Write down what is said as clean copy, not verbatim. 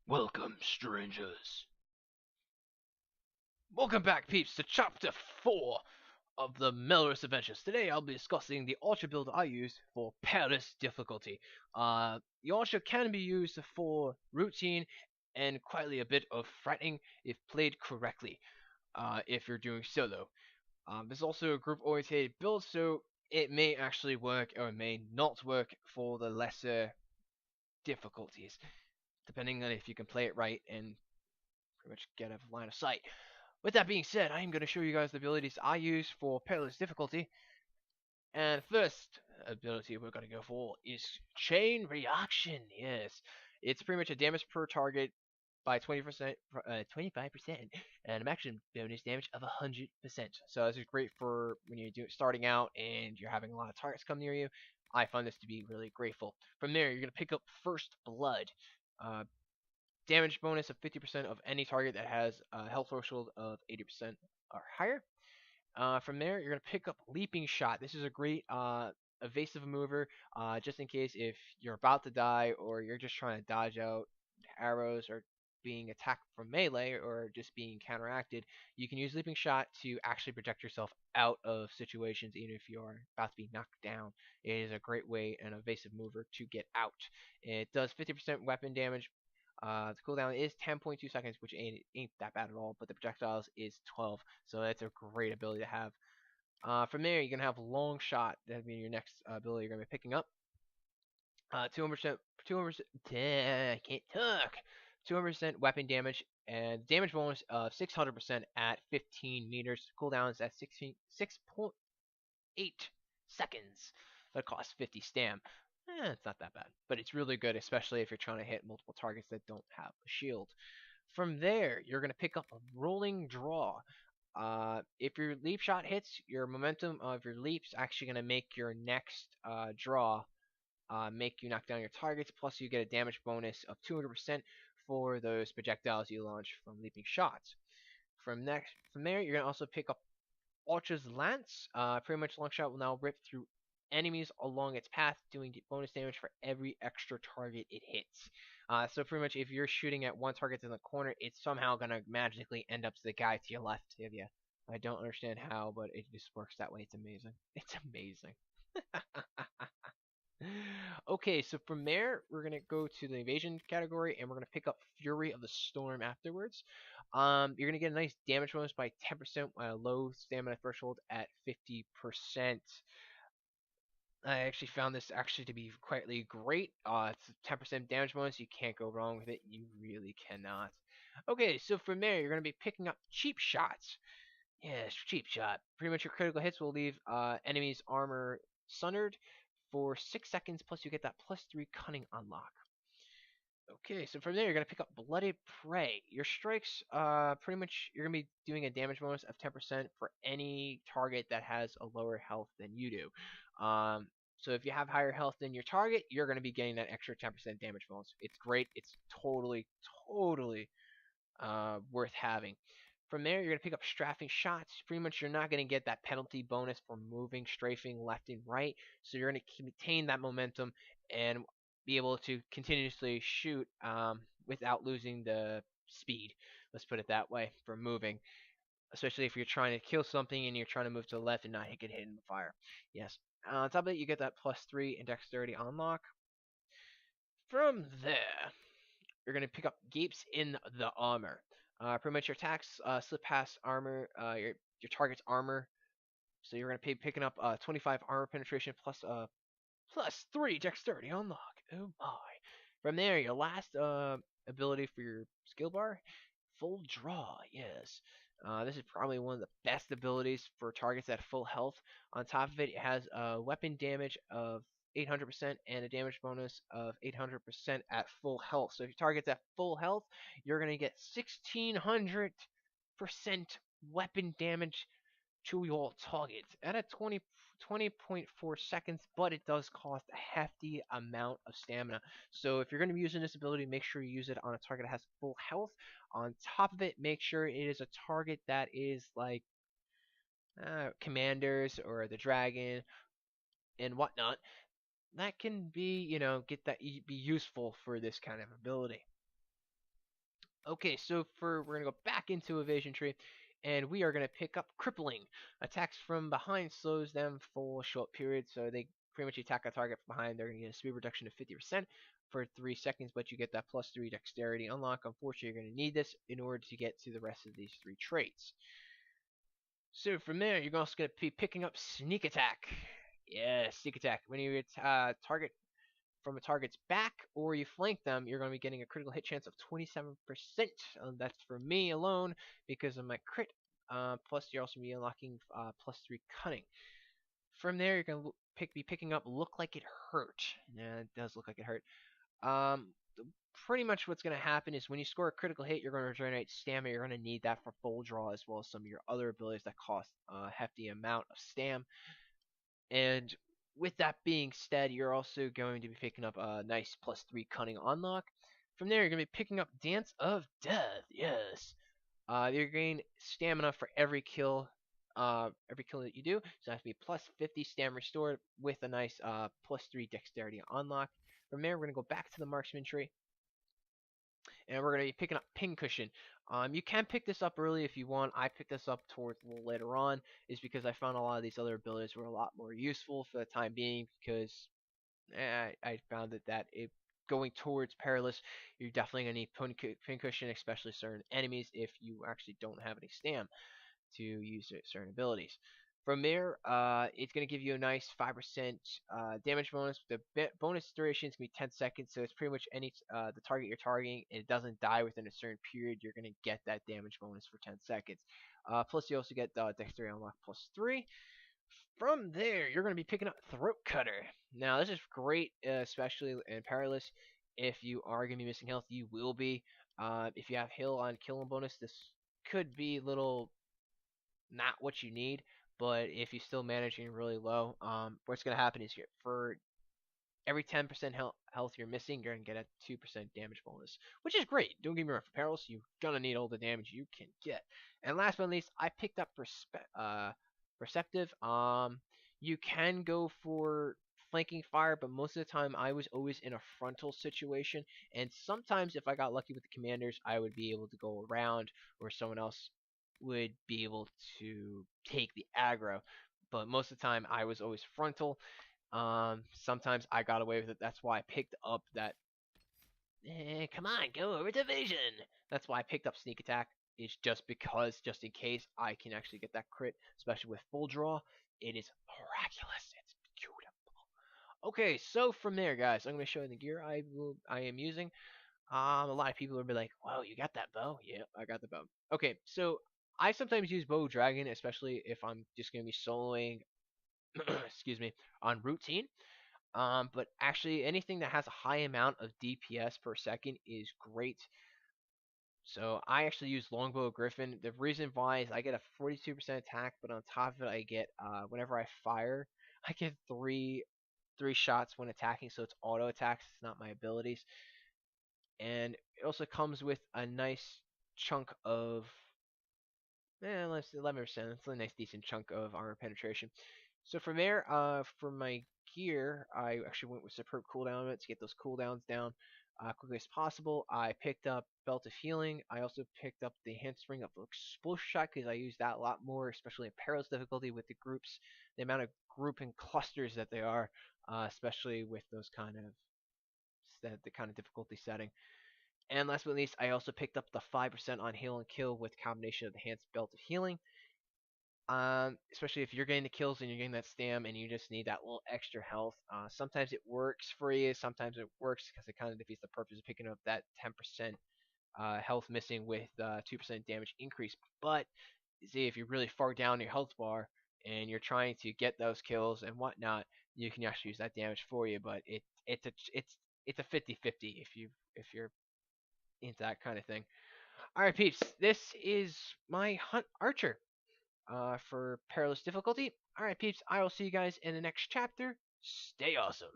Welcome, strangers. Welcome back, peeps, to Chapter 4 of the Melrose Adventures. Today, I'll be discussing the Ultra build I use for Perilous Difficulty. The Ultra can be used for routine and quietly a bit of frightening if played correctly, if you're doing solo. This is also a group-oriented build, so it may actually work or it may not work for the lesser difficulties, depending on if you can play it right and pretty much get a line of sight. With that being said, I am going to show you guys the abilities I use for Perilous Difficulty. And first ability we're going to go for is Chain Reaction. Yes, it's pretty much a damage per target by 20%, 25%, and a maximum bonus damage of 100%. So this is great for when you're starting out and you're having a lot of targets come near you. I find this to be really grateful. From there, you're going to pick up First Blood. Uh, Damage bonus of 50% of any target that has a health threshold of 80% or higher. From there, you're going to pick up Leaping Shot. This is a great evasive mover, just in case if you're about to die or you're just trying to dodge out arrows or being attacked from melee or just being counteracted. You can use Leaping Shot to actually project yourself out of situations even if you're about to be knocked down. It is a great way, an evasive mover, to get out. It does 50% weapon damage. The cooldown is 10.2 seconds, which ain't that bad at all, but the projectiles is 12, so that's a great ability to have. From there, you're going to have Long Shot. That'll be your next ability you're going to be picking up. 200%, 200%, I can't talk. 200% weapon damage, and damage bonus of 600% at 15 meters. Cooldown is at 6.8 seconds. That costs 50 stam. It's not that bad, but it's really good, especially if you're trying to hit multiple targets that don't have a shield. From there, you're going to pick up a Rolling Draw. If your leap shot hits, your momentum of your leap's actually going to make your next draw make you knock down your targets, plus you get a damage bonus of 200% for those projectiles you launch from leaping shots. From there, you're going to also pick up Ultra's Lance. Pretty much Long Shot will now rip through enemies along its path, doing bonus damage for every extra target it hits. So pretty much if you're shooting at one target in the corner, it's somehow going to magically end up to the guy to your left of you. I don't understand how, but it just works that way. It's amazing. It's amazing. Okay, so from there, we're going to go to the Evasion category, and we're going to pick up Fury of the Storm afterwards. You're going to get a nice damage bonus by 10% while low stamina threshold at 50%. I actually found this actually to be quietly great. It's a 10% damage bonus. You can't go wrong with it. You really cannot. Okay, so from there, you're going to be picking up Cheap Shots. Yes, Cheap Shot. Pretty much your critical hits will leave enemies' armor sundered for 6 seconds, plus you get that +3 cunning unlock. Okay, so from there you're gonna pick up Bloodied Prey. Your strikes, pretty much you're gonna be doing a damage bonus of 10% for any target that has a lower health than you do. So if you have higher health than your target, you're gonna be getting that extra 10% damage bonus. It's great. It's totally worth having. From there, you're going to pick up Strafing Shots. Pretty much, you're not going to get that penalty bonus for moving, strafing left and right. So you're going to maintain that momentum and be able to continuously shoot without losing the speed. Let's put it that way for moving. Especially if you're trying to kill something and you're trying to move to the left and not get hit in the fire. Yes. On top of it, you get that +3 in dexterity unlock. From there, you're going to pick up Gapes in the Armor. Pretty much your attacks slip past armor, your target's armor. So you're gonna be picking up 25 armor penetration plus 3 dexterity unlock. Oh my! From there, your last ability for your skill bar, Full Draw. Yes, this is probably one of the best abilities for targets at full health. On top of it, it has weapon damage of 800% and a damage bonus of 800% at full health. So if your target's at full health, you're going to get 1600% weapon damage to your target at a 20.4 seconds, but it does cost a hefty amount of stamina. So if you're going to be using this ability, make sure you use it on a target that has full health. On top of it, make sure it is a target that is like commanders or the dragon and whatnot that can be, get that be useful for this kind of ability. Okay, so we're gonna go back into Evasion tree, and we are gonna pick up Crippling. Attacks from behind slows them for a short period, so they pretty much attack a target from behind. They're gonna get a speed reduction of 50% for 3 seconds, but you get that +3 dexterity unlock. Unfortunately, you're gonna need this in order to get to the rest of these three traits. So from there, you're also gonna be picking up Sneak Attack. Yeah, Sneak Attack. When you target from a target's back or you flank them, you're going to be getting a critical hit chance of 27%. That's for me alone because of my crit. Plus, you're also be unlocking +3 cunning. From there, you're going to be picking up Look Like It Hurt. Yeah, it does look like it hurt. Pretty much what's going to happen is when you score a critical hit, you're going to regenerate stamina. You're going to need that for full draw as well as some of your other abilities that cost a hefty amount of stam. And with that being said, you're also going to be picking up a nice +3 cunning unlock. From there, you're going to be picking up Dance of Death. Yes. You're gaining stamina for every kill that you do. So that's going to be +50 stam restored with a nice +3 dexterity unlock. From there, we're going to go back to the marksman tree, and we're going to be picking up Pincushion. You can pick this up early if you want. I picked this up towards a little later on, is because I found a lot of these other abilities were a lot more useful for the time being, because I found that going towards Perilous, you're definitely going to need Pincushion, especially certain enemies, if you actually don't have any stam to use certain abilities. From there, it's going to give you a nice 5% damage bonus. The bonus duration is going to be 10 seconds, so it's pretty much any the target you're targeting, and it doesn't die within a certain period, you're going to get that damage bonus for 10 seconds. Plus, you also get Dexterity Unlock +3. From there, you're going to be picking up Throat Cutter. Now, this is great, especially in Perilous. If you are going to be missing health, you will be. If you have heal on kill and bonus, this could be a little not what you need, but if you're still managing really low, what's going to happen is for every 10% health you're missing, you're going to get a 2% damage bonus, which is great. Don't get me wrong, for Perilous, you're going to need all the damage you can get. And last but not least, I picked up Perceptive. You can go for flanking fire, but most of the time I was always in a frontal situation, and sometimes if I got lucky with the commanders, I would be able to go around, or someone else would be able to take the aggro, but most of the time I was always frontal. Sometimes I got away with it. That's why I picked up that. Come on, go over to Vision. That's why I picked up Sneak Attack. It's just because, just in case, I can actually get that crit, especially with full draw. It is miraculous. It's beautiful. Okay, so from there, guys, I'm going to show you the gear I am using. A lot of people will be like, "Wow, you got that bow?" Yeah, I got the bow. Okay, so I sometimes use bow dragon, especially if I'm just going to be soloing, excuse me, on routine. But actually, anything that has a high amount of DPS per second is great. So I actually use Longbow Griffin. The reason why is I get a 42% attack, but on top of it, I get whenever I fire, I get three shots when attacking. So it's auto attacks, it's not my abilities. And it also comes with a nice chunk of, let's 11%. It's a nice decent chunk of armor penetration. So from there, for my gear, I actually went with superb cooldown to get those cooldowns down quickly as possible. I picked up Belt of Healing. I also picked up the Enhanced Ring of Explosion Shot because I use that a lot more, especially in Perilous Difficulty with the groups, the amount of group and clusters that they are, especially with those the kind of difficulty setting. And last but not least, I also picked up the 5% on heal and kill with combination of the Enhanced Belt of Healing. Especially if you're getting the kills and you're getting that stam and you just need that little extra health. Sometimes it works for you, sometimes it works because it kind of defeats the purpose of picking up that 10% health missing with 2% damage increase. But see, if you're really far down your health bar and you're trying to get those kills and whatnot, you can actually use that damage for you. But it's a 50-50 if you're into that kind of thing. All right, peeps, this is my Hunt Archer for Perilous Difficulty. All right, peeps, I will see you guys in the next chapter. Stay awesome.